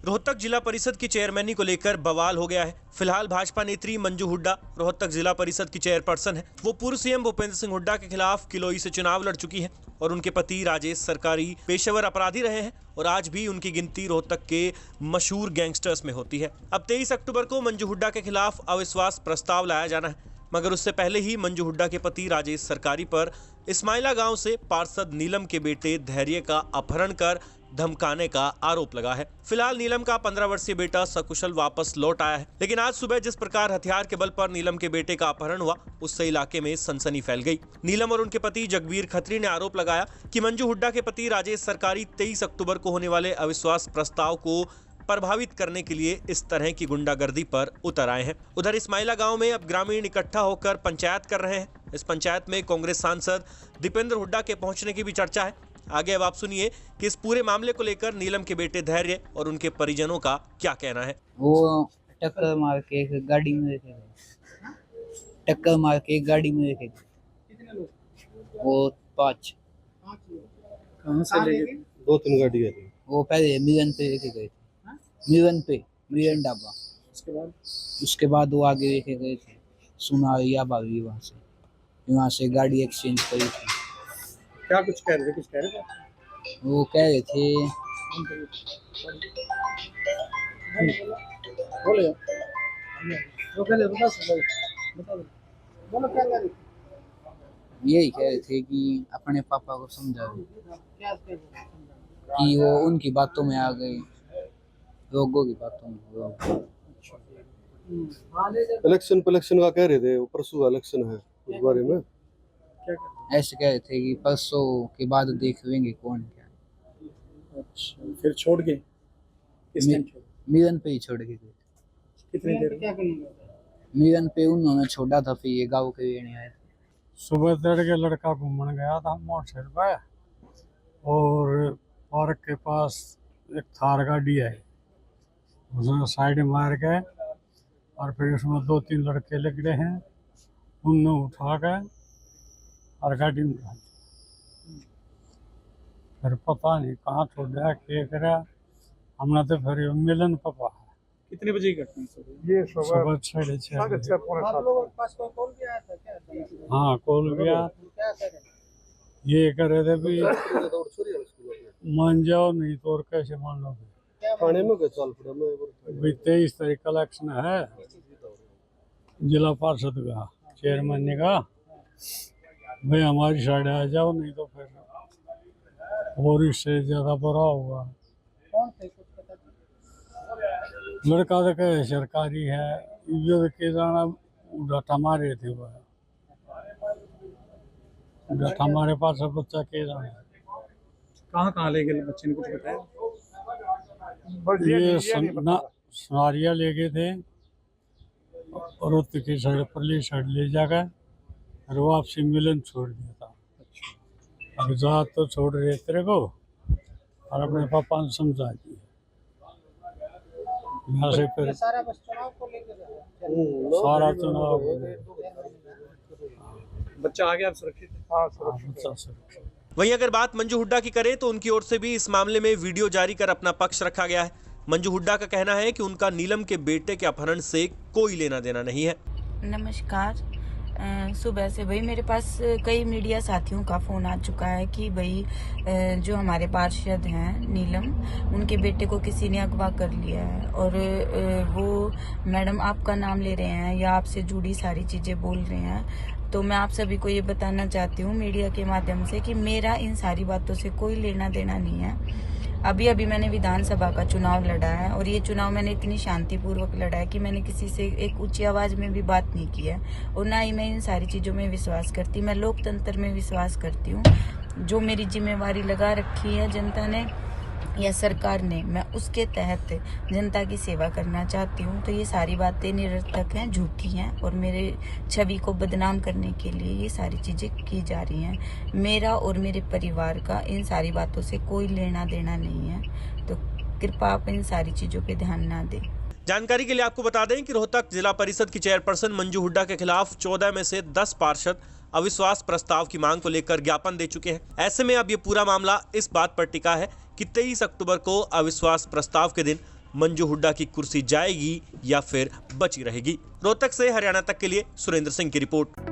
रोहतक जिला परिषद की चेयरमैनी को लेकर बवाल हो गया है। फिलहाल भाजपा नेत्री मंजू हुड्डा रोहतक जिला परिषद की चेयरपर्सन है। वो पूर्व सीएम भूपेंद्र सिंह हुड्डा के खिलाफ किलोई से चुनाव लड़ चुकी हैं और उनके पति राजेश सरकारी पेशेवर अपराधी रहे हैं और आज भी उनकी गिनती रोहतक के मशहूर गैंगस्टर्स में होती है। अब 23 अक्टूबर को मंजू हुड्डा के खिलाफ अविश्वास प्रस्ताव लाया जाना है, मगर उससे पहले ही मंजू हुड्डा के पति राजेश सरकारी पर इस्माइला गांव से पार्षद नीलम के बेटे धैर्य का अपहरण कर धमकाने का आरोप लगा है। फिलहाल नीलम का 15 वर्षीय बेटा सकुशल वापस लौट आया है, लेकिन आज सुबह जिस प्रकार हथियार के बल पर नीलम के बेटे का अपहरण हुआ, उससे इलाके में सनसनी फैल गई। नीलम और उनके पति जगवीर खत्री ने आरोप लगाया कि मंजू हुड्डा के पति राजेश सरकारी 23 अक्टूबर को होने वाले अविश्वास प्रस्ताव को प्रभावित करने के लिए इस तरह की गुंडागर्दी पर उतर आए हैं। उधर इस्माइला गांव में अब ग्रामीण इकट्ठा होकर पंचायत कर रहे हैं। इस पंचायत में कांग्रेस सांसद दीपेंद्र हुड्डा के पहुंचने की भी चर्चा है। आगे अब आप सुनिए कि इस पूरे मामले को लेकर नीलम के बेटे धैर्य और उनके परिजनों का क्या कहना है। वो टक्कर मार के एक गाड़ी में लेके गए। टक्कर मार के एक गाड़ी में लेके गए। कितने लोग? वो 5 कहाँ से लेके? 2-3 गाड़ियाँ थी। वो पहले मिलन पे लेके गए थे। मिलन ढाबा। उसके बाद वो आगे लेके गए थे सुनारिया बागी, वहाँ से गाड़ी एक्सचेंज करी थी। क्या कुछ कह रहे थे? कुछ कह रहे थे? वो कह रहे थे बोले वो पहले बोलो क्या कह रहे थे? यही कह रहे थे कि अपने पापा को समझा कि वो उनकी बातों में आ गए, लोगों की बातों में। इलेक्शन का कह रहे थे, वो परसों इलेक्शन है, उस बारे में ऐसे कह रहे थे कि परसों के बाद देख लेंगे कौन क्या। अच्छा, फिर छोड़ गए? किस टाइम छोड़? मिलन पे ही छोड़ के गए। कितनी देर? मिलन पे उन्होंने छोड़ा था, फिर ये गाँव के लेने आए थे। सुबह तड़के लड़का घूमने गया था मोटरसाइकिल पे और पार्क के पास एक थार गाड़ी है, उसने साइड मार के और फिर उसमें 2-3 लड़के लग रहे हैं, उनने उठा के और गाड़ी में डाल दिया। फिर पता नहीं कहाँ छोड़ दिया, क्या करा हमने तो फिर मिलन पापा। कितने बजे की घटना है? ये सुबह 6:30 आप लोगों के पास कोई कॉल भी आया था क्या? हाँ कॉल गया, क्या कह रहे? ये कह रहे थे भी मान जाओ नहीं तो और कैसे मान लोगे। थाने में गए साल में 23 तारीख का इलेक्शन है जिला पार्षद का, चेयरमैन ने कहा भाई हमारी साइड आ जाओ नहीं तो फिर और इससे ज्यादा बुरा होगा। कौन थे? कुछ पता नहीं। लड़का तो कहे सरकारी है, जो के जाना डाटा मारे थे, वो डाटा मारे पास बच्चा के जाना। कहाँ ले गए बच्चे ने? कुछ बताया? ये सुनारिया ले गए थे और उत्तर की साइड परली साइड ले जाकर और वापसी मिलन छोड़ दिया था। अब जा तो छोड़ रहे तेरे को और अपने पापा ने समझा दिया। यहाँ से फिर सारा बस चुनाव को लेकर सारा चुनाव बच्चा आ गया सुरक्षित? हाँ बच्चा सुरक्षित। वहीं अगर बात मंजू हुड्डा की करें तो उनकी ओर से भी इस मामले में वीडियो जारी कर अपना पक्ष रखा गया है। मंजू हुड्डा का कहना है कि उनका नीलम के बेटे के अपहरण से कोई लेना देना नहीं है। नमस्कार। सुबह से भाई मेरे पास कई मीडिया साथियों का फोन आ चुका है कि भाई जो हमारे पार्षद हैं नीलम, उनके बेटे को किसी ने अगवा कर लिया है और वो मैडम आपका नाम ले रहे हैं या आपसे जुड़ी सारी चीजें बोल रहे हैं। तो मैं आप सभी को ये बताना चाहती हूँ मीडिया के माध्यम से कि मेरा इन सारी बातों से कोई लेना देना नहीं है। अभी मैंने विधानसभा का चुनाव लड़ा है और ये चुनाव मैंने इतनी शांतिपूर्वक लड़ा है कि मैंने किसी से एक ऊंची आवाज में भी बात नहीं की है और ना ही मैं इन सारी चीजों में विश्वास करती। मैं लोकतंत्र में विश्वास करती हूँ। जो मेरी जिम्मेवारी लगा रखी है जनता ने या सरकार ने, मैं उसके तहत जनता की सेवा करना चाहती हूँ। तो ये सारी बातें निरर्थक हैं, झूठी हैं और मेरे छवि को बदनाम करने के लिए ये सारी चीजें की जा रही हैं। मेरा और मेरे परिवार का इन सारी बातों से कोई लेना देना नहीं है, तो कृपया आप इन सारी चीजों पे ध्यान ना दें। जानकारी के लिए आपको बता दें कि रोहतक जिला परिषद की चेयरपर्सन मंजू हुड्डा के खिलाफ 14 में से 10 पार्षद अविश्वास प्रस्ताव की मांग को लेकर ज्ञापन दे चुके हैं। ऐसे में अब ये पूरा मामला इस बात पर टिका है कि 23 अक्टूबर को अविश्वास प्रस्ताव के दिन मंजू हुड्डा की कुर्सी जाएगी या फिर बची रहेगी। रोहतक से हरियाणा तक के लिए सुरेंद्र सिंह की रिपोर्ट।